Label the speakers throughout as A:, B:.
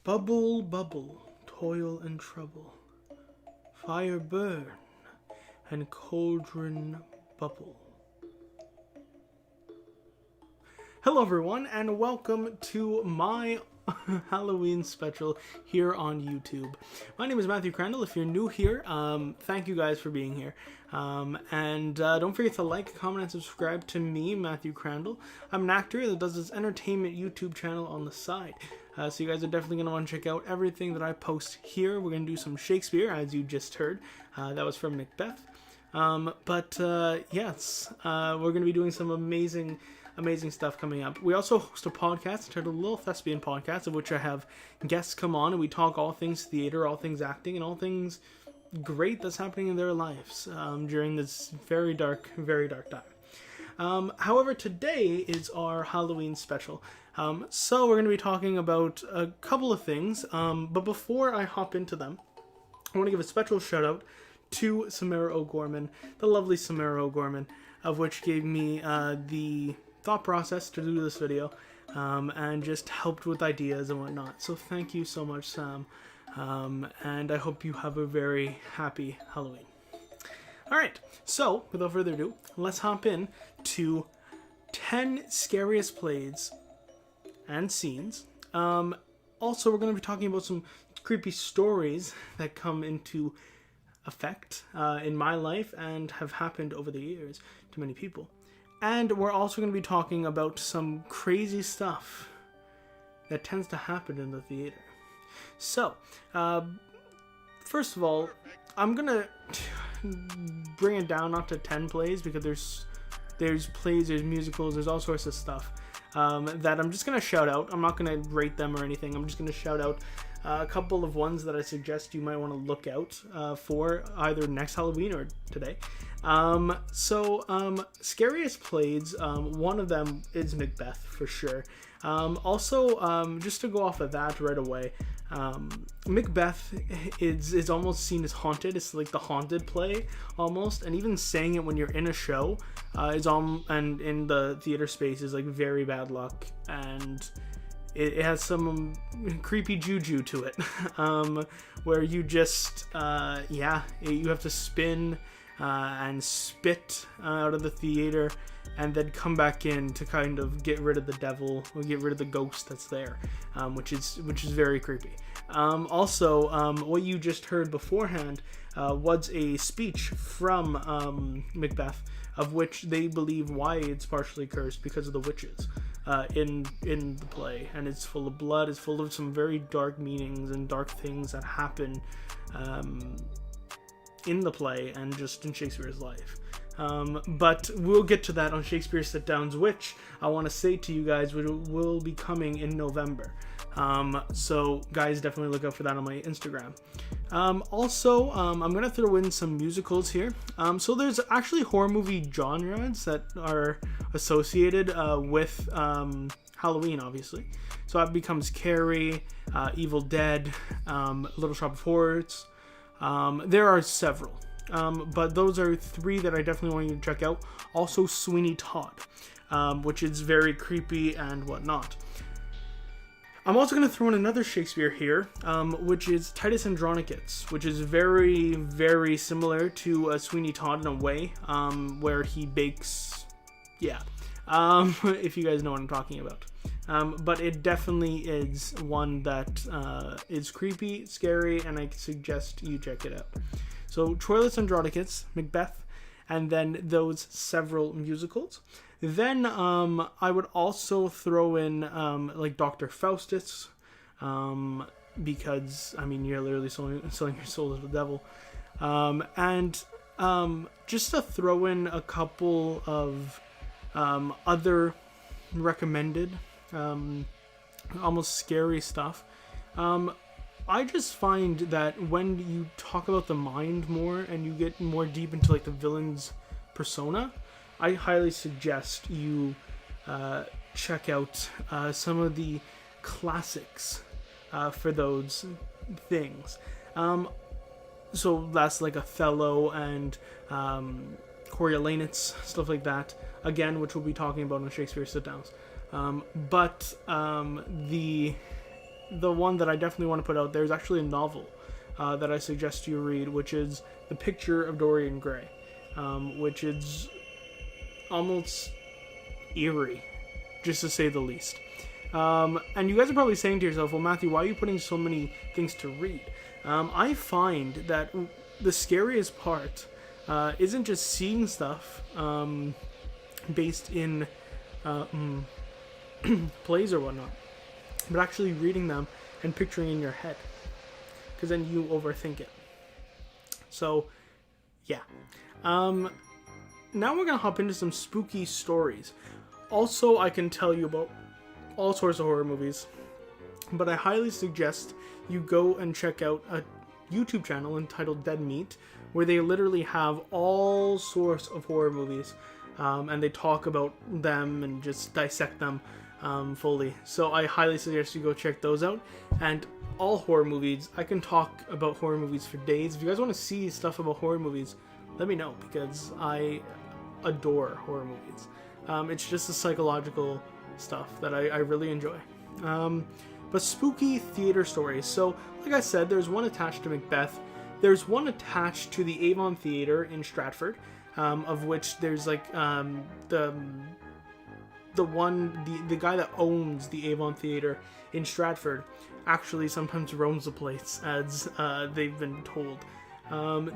A: Bubble, bubble, toil and trouble, fire burn, and cauldron bubble. Hello everyone, and welcome to my Halloween special here on YouTube. My name is Matthew Crandall. If you're new here, thank you guys for being here. And don't forget to like, comment, and subscribe to me, Matthew Crandall. I'm an actor that does this entertainment YouTube channel on the side. So you guys are definitely going to want to check out everything that I post here. We're going to do some Shakespeare, as you just heard. That was from Macbeth. Yes, we're going to be doing some amazing stuff coming up. We also host a podcast titled Little Thespian Podcast, of which I have guests come on and we talk all things theater, all things acting, and all things great that's happening in their lives during this very dark time. However, today is our Halloween special. So we're going to be talking about a couple of things, but before I hop into them, I want to give a special shout out to Samara O'Gorman, the lovely Samara O'Gorman, of which gave me the thought process to do this video, and just helped with ideas and whatnot. So thank you so much, Sam, and I hope you have a very happy Halloween. Alright, so without further ado, let's hop in to 10 scariest plays and scenes. Also, we're going to be talking about some creepy stories that come into effect in my life and have happened over the years to many people. And we're also going to be talking about some crazy stuff that tends to happen in the theater. So, first of all, I'm going to bring it down not to 10 plays, because there's plays, there's musicals, there's all sorts of stuff that I'm just going to shout out. I'm not going to rate them or anything. I'm just going to shout out a couple of ones that I suggest you might want to look out for either next Halloween or today. Scariest plays, one of them is Macbeth for sure. Also, just to go off of that right away, Macbeth is almost seen as haunted. It's like the haunted play almost, and even saying it when you're in a show and in the theater space is like very bad luck, and it has some creepy juju to it, where you just you have to spin and spit out of the theater and then come back in to kind of get rid of the devil or get rid of the ghost that's there, which is very creepy. Also, what you just heard beforehand was a speech from Macbeth, of which they believe why it's partially cursed because of the witches in the play, and it's full of blood. It's full of some very dark meanings and dark things that happen in the play and just in Shakespeare's life. But we'll get to that on Shakespeare Sit Downs, which I want to say to you guys will be coming in November. So guys, definitely look out for that on my Instagram. Also, I'm going to throw in some musicals here. So there's actually horror movie genres that are associated with Halloween, obviously. So that becomes Carrie, Evil Dead, Little Shop of Horrors. There are several, but those are three that I definitely want you to check out. Also, Sweeney Todd, which is very creepy and whatnot. I'm also going to throw in another Shakespeare here, which is Titus Andronicus, which is very, very similar to Sweeney Todd in a way, where he bakes, if you guys know what I'm talking about. But it definitely is one that is creepy, scary, and I suggest you check it out. So, Troilus Andronicus, Macbeth, and then those several musicals. Then I would also throw in like Dr. Faustus, because I mean you're literally selling your soul to the devil, and just to throw in a couple of other recommended almost scary stuff. I just find that when you talk about the mind more and you get more deep into like the villain's persona, I highly suggest you check out some of the classics for those things. So that's like Othello and Coriolanus, stuff like that. Again, which we'll be talking about in Shakespeare sit-downs. But the one that I definitely want to put out there is actually a novel that I suggest you read, which is The Picture of Dorian Gray, which is almost eerie, just to say the least. And you guys are probably saying to yourself, well, Matthew, why are you putting so many things to read? I find that the scariest part isn't just seeing stuff based in plays or whatnot, but actually reading them and picturing in your head, because then you overthink it. So, yeah. Now we're going to hop into some spooky stories. Also, I can tell you about all sorts of horror movies, but I highly suggest you go and check out a YouTube channel entitled Dead Meat, where they literally have all sorts of horror movies, and they talk about them and just dissect them fully. So I highly suggest you go check those out. And all horror movies, I can talk about horror movies for days. If you guys want to see stuff about horror movies, let me know, because I adore horror movies. It's just the psychological stuff that I really enjoy. But spooky theater stories. So, like I said, there's one attached to Macbeth. There's one attached to the Avon Theatre in Stratford, of which there's like the guy that owns the Avon Theatre in Stratford actually sometimes roams the place, as they've been told.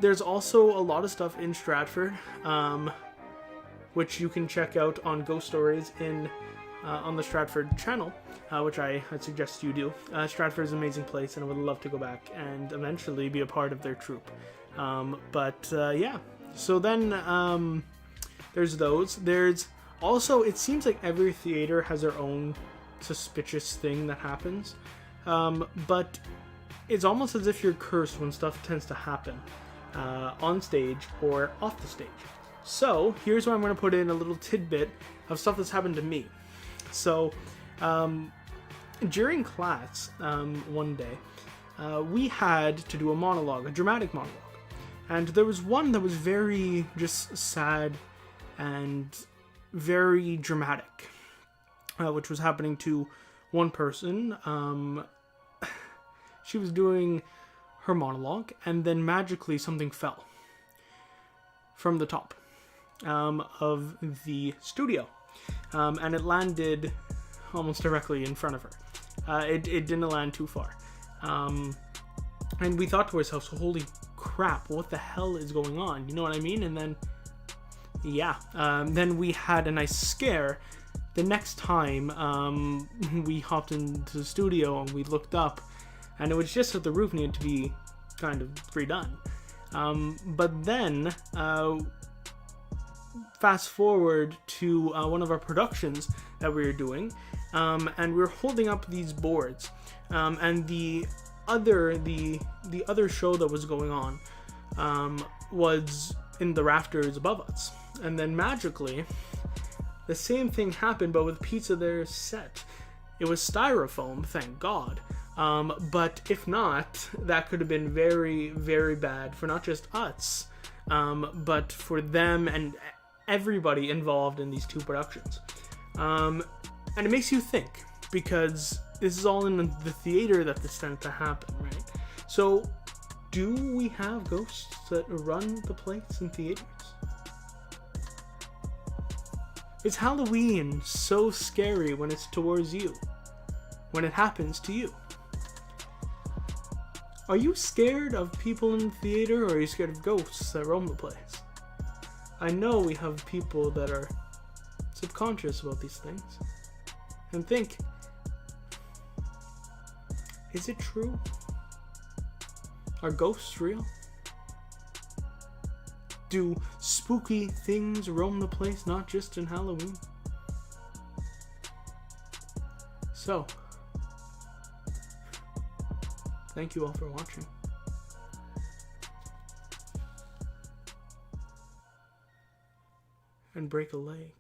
A: There's also a lot of stuff in Stratford, which you can check out on Ghost Stories on the Stratford channel, which I suggest you do. Stratford is an amazing place, and I would love to go back and eventually be a part of their troupe. Yeah. So then there's those. There's also, it seems like every theater has their own suspicious thing that happens. But it's almost as if you're cursed when stuff tends to happen on stage or off the stage. So here's where I'm going to put in a little tidbit of stuff that's happened to me. So during class one day, we had to do a dramatic monologue. And there was one that was very just sad and very dramatic, which was happening to one person. She was doing her monologue, and then magically something fell from the top of the studio, and it landed almost directly in front of her. It didn't land too far, and we thought to ourselves, holy crap, what the hell is going on? You know what I mean? And then, yeah, then we had a nice scare. The next time we hopped into the studio and we looked up, and it was just that the roof needed to be kind of redone. But then, fast forward to one of our productions that we were doing, and we were holding up these boards, and the other show that was going on was in the rafters above us. And then magically, the same thing happened, but with pizza there set. It was styrofoam, thank God. But if not, that could have been very, very bad for not just us, but for them and everybody involved in these two productions. And it makes you think, because this is all in the theater that this tends to happen, right? So, do we have ghosts that run the place in theaters? Is Halloween so scary when it's towards you? When it happens to you? Are you scared of people in the theater, or are you scared of ghosts that roam the place? I know we have people that are subconscious about these things and think, is it true? Are ghosts real? Do spooky things roam the place, not just in Halloween? So, thank you all for watching. And break a leg.